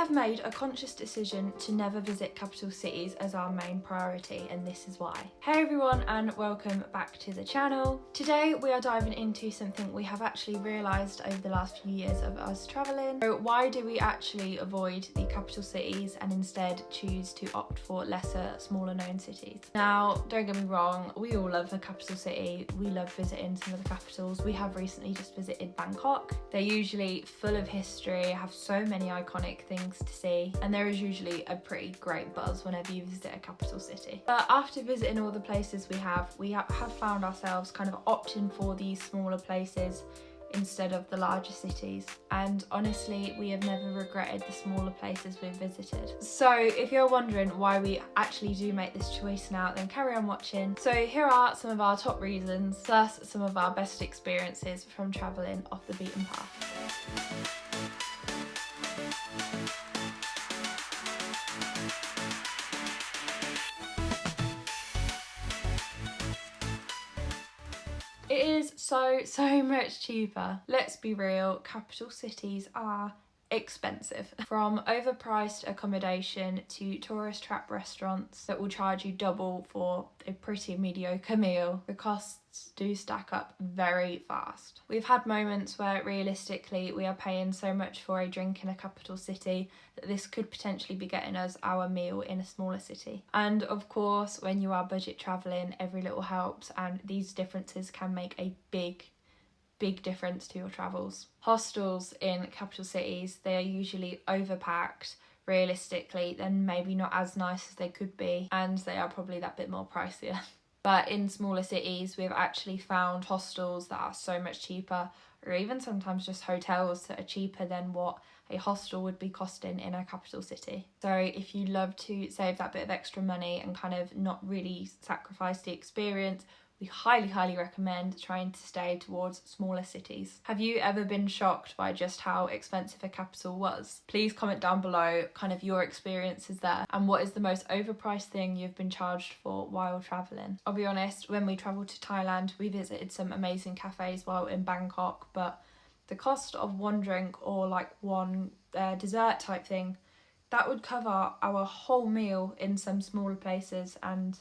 have made a conscious decision to never visit capital cities as our main priority, and this is why. Hey everyone, and welcome back to the channel. Today we are diving into something we have actually realised over the last few years of us travelling. So why do we actually avoid the capital cities and instead choose to opt for lesser, smaller known cities? Now, don't get me wrong, we all love the capital city. We love visiting some of the capitals. We have recently just visited Bangkok. They're usually full of history, have so many iconic things to see, and there is usually a pretty great buzz whenever you visit a capital city. But after visiting all the places we have found ourselves kind of opting for these smaller places instead of the larger cities, and honestly we have never regretted the smaller places we've visited. So if you're wondering why we actually do make this choice now, then carry on watching. So here are some of our top reasons, plus some of our best experiences from travelling off the beaten path. It is so much cheaper. Let's be real, capital cities are expensive. From overpriced accommodation to tourist trap restaurants that will charge you double for a pretty mediocre meal, the costs do stack up very fast. We've had moments where realistically we are paying so much for a drink in a capital city that this could potentially be getting us our meal in a smaller city. And of course, when you are budget travelling, every little helps, and these differences can make a big difference to your travels. Hostels in capital cities, they are usually overpacked. Realistically, they're maybe not as nice as they could be, and they are probably that bit more pricier. But in smaller cities, we've actually found hostels that are so much cheaper, or even sometimes just hotels that are cheaper than what a hostel would be costing in a capital city. So if you love to save that bit of extra money and kind of not really sacrifice the experience, we highly recommend trying to stay towards smaller cities. Have you ever been shocked by just how expensive a capital was? Please comment down below kind of your experiences there, and what is the most overpriced thing you've been charged for while travelling. I'll be honest, when we travelled to Thailand, we visited some amazing cafes while in Bangkok, but the cost of one drink or like one dessert type thing, that would cover our whole meal in some smaller places, and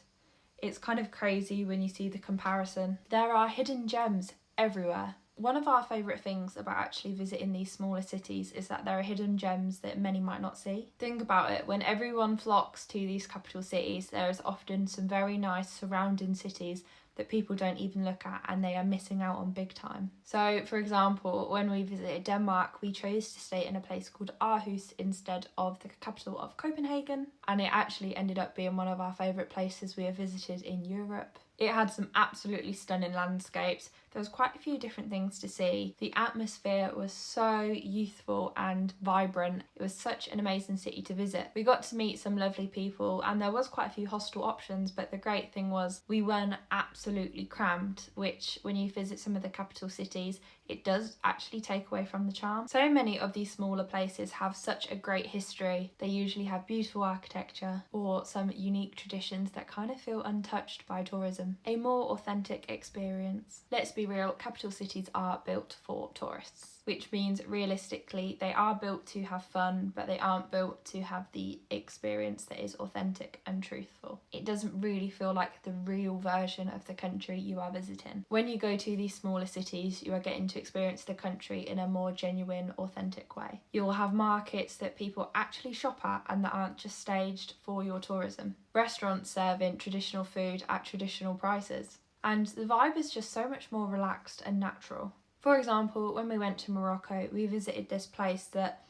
it's kind of crazy when you see the comparison. There are hidden gems everywhere. One of our favourite things about actually visiting these smaller cities is that there are hidden gems that many might not see. Think about it, when everyone flocks to these capital cities, there is often some very nice surrounding cities that people don't even look at, and they are missing out on big time. So for example, when we visited Denmark, we chose to stay in a place called Aarhus instead of the capital of Copenhagen, and it actually ended up being one of our favourite places we have visited in Europe. It had some absolutely stunning landscapes. There was quite a few different things to see. The atmosphere was so youthful and vibrant. It was such an amazing city to visit. We got to meet some lovely people, and there was quite a few hostel options, but the great thing was we weren't absolutely crammed, which when you visit some of the capital cities, it does actually take away from the charm. So many of these smaller places have such a great history. They usually have beautiful architecture or some unique traditions that kind of feel untouched by tourism. A more authentic experience. Let's be real, capital cities are built for tourists, which means realistically they are built to have fun, but they aren't built to have the experience that is authentic and truthful. It doesn't really feel like the real version of the country you are visiting. When you go to these smaller cities, you are getting to experience the country in a more genuine, authentic way. You will have markets that people actually shop at and that aren't just staged for your tourism. Restaurants serving traditional food at traditional prices. And the vibe is just so much more relaxed and natural. For example, when we went to Morocco, we visited this place that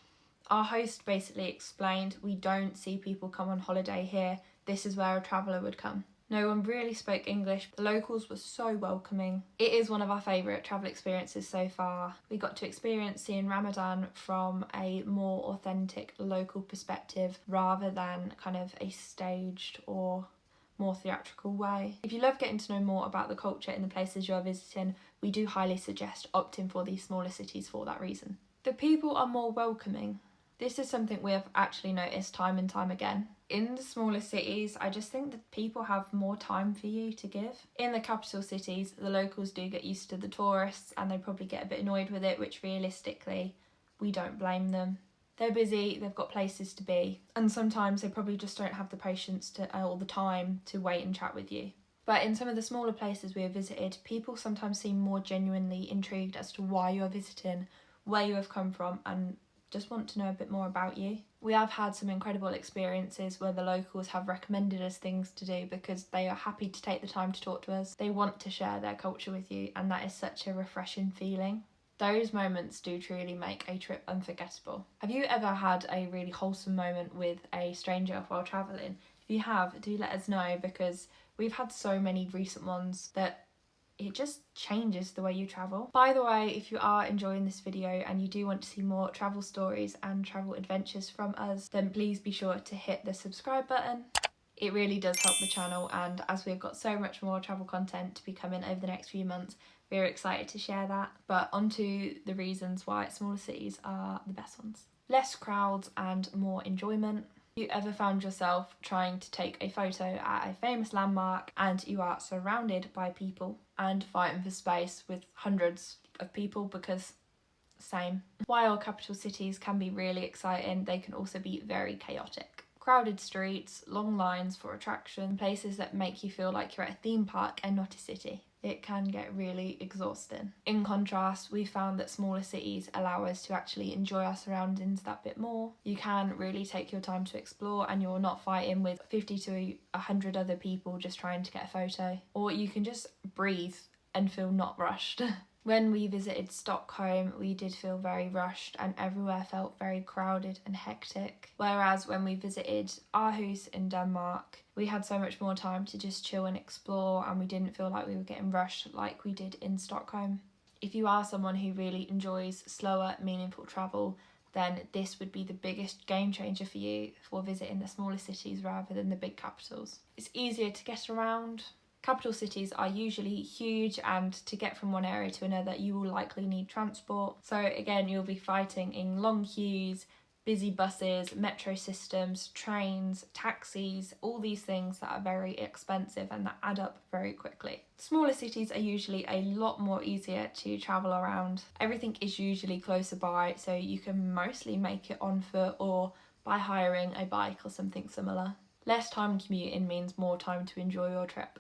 our host basically explained, we don't see people come on holiday here. This is where a traveller would come. No one really spoke English. The locals were so welcoming. It is one of our favourite travel experiences so far. We got to experience seeing Ramadan from a more authentic local perspective rather than kind of a staged or more theatrical way. If you love getting to know more about the culture in the places you're visiting, we do highly suggest opting for these smaller cities for that reason. The people are more welcoming. This is something we have actually noticed time and time again. In the smaller cities, I just think that people have more time for you to give. In the capital cities, the locals do get used to the tourists and they probably get a bit annoyed with it, which realistically, we don't blame them. They're busy, they've got places to be, and sometimes they probably just don't have the patience to or the time to wait and chat with you. But in some of the smaller places we have visited, people sometimes seem more genuinely intrigued as to why you are visiting, where you have come from, and just want to know a bit more about you. We have had some incredible experiences where the locals have recommended us things to do because they are happy to take the time to talk to us. They want to share their culture with you, and that is such a refreshing feeling. Those moments do truly make a trip unforgettable. Have you ever had a really wholesome moment with a stranger while travelling? If you have, do let us know, because we've had so many recent ones that it just changes the way you travel. By the way, if you are enjoying this video and you do want to see more travel stories and travel adventures from us, then please be sure to hit the subscribe button. It really does help the channel, and as we've got so much more travel content to be coming over the next few months, we're excited to share that. But onto the reasons why smaller cities are the best ones. Less crowds and more enjoyment. You ever found yourself trying to take a photo at a famous landmark and you are surrounded by people and fighting for space with hundreds of people because same. While capital cities can be really exciting, they can also be very chaotic. Crowded streets, long lines for attraction, places that make you feel like you're at a theme park and not a city. It can get really exhausting. In contrast, we found that smaller cities allow us to actually enjoy our surroundings that bit more. You can really take your time to explore and you're not fighting with 50 to 100 other people just trying to get a photo. Or you can just breathe and feel not rushed. When we visited Stockholm, we did feel very rushed and everywhere felt very crowded and hectic. Whereas when we visited Aarhus in Denmark, we had so much more time to just chill and explore, and we didn't feel like we were getting rushed like we did in Stockholm. If you are someone who really enjoys slower, meaningful travel, then this would be the biggest game changer for you for visiting the smaller cities rather than the big capitals. It's easier to get around. Capital cities are usually huge, and to get from one area to another you will likely need transport. So again, you'll be fighting in long queues, busy buses, metro systems, trains, taxis, all these things that are very expensive and that add up very quickly. Smaller cities are usually a lot more easier to travel around. Everything is usually closer by, so you can mostly make it on foot or by hiring a bike or something similar. Less time commuting means more time to enjoy your trip.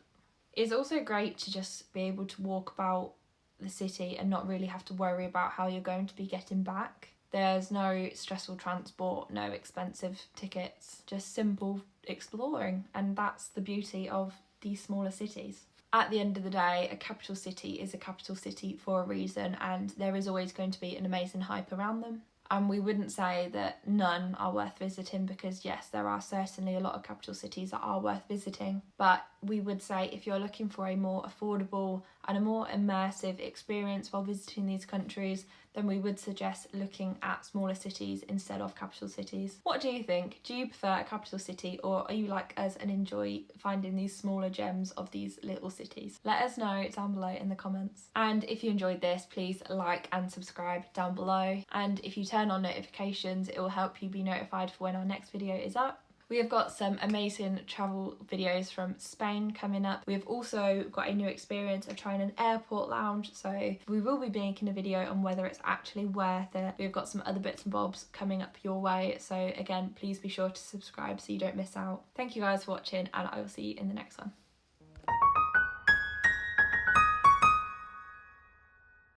It's also great to just be able to walk about the city and not really have to worry about how you're going to be getting back. There's no stressful transport, no expensive tickets, just simple exploring, and that's the beauty of these smaller cities. At the end of the day, a capital city is a capital city for a reason, and there is always going to be an amazing hype around them. And we wouldn't say that none are worth visiting, because yes, there are certainly a lot of capital cities that are worth visiting, but we would say if you're looking for a more affordable and a more immersive experience while visiting these countries, then we would suggest looking at smaller cities instead of capital cities. What do you think? Do you prefer a capital city, or are you like us and enjoy finding these smaller gems of these little cities? Let us know down below in the comments. And if you enjoyed this, please like and subscribe down below. And if you turn on notifications, it will help you be notified for when our next video is up. We have got some amazing travel videos from Spain coming up. We've also got a new experience of trying an airport lounge, so we will be making a video on whether it's actually worth it. We've got some other bits and bobs coming up your way, so again, please be sure to subscribe so you don't miss out. Thank you guys for watching, and I will see you in the next one.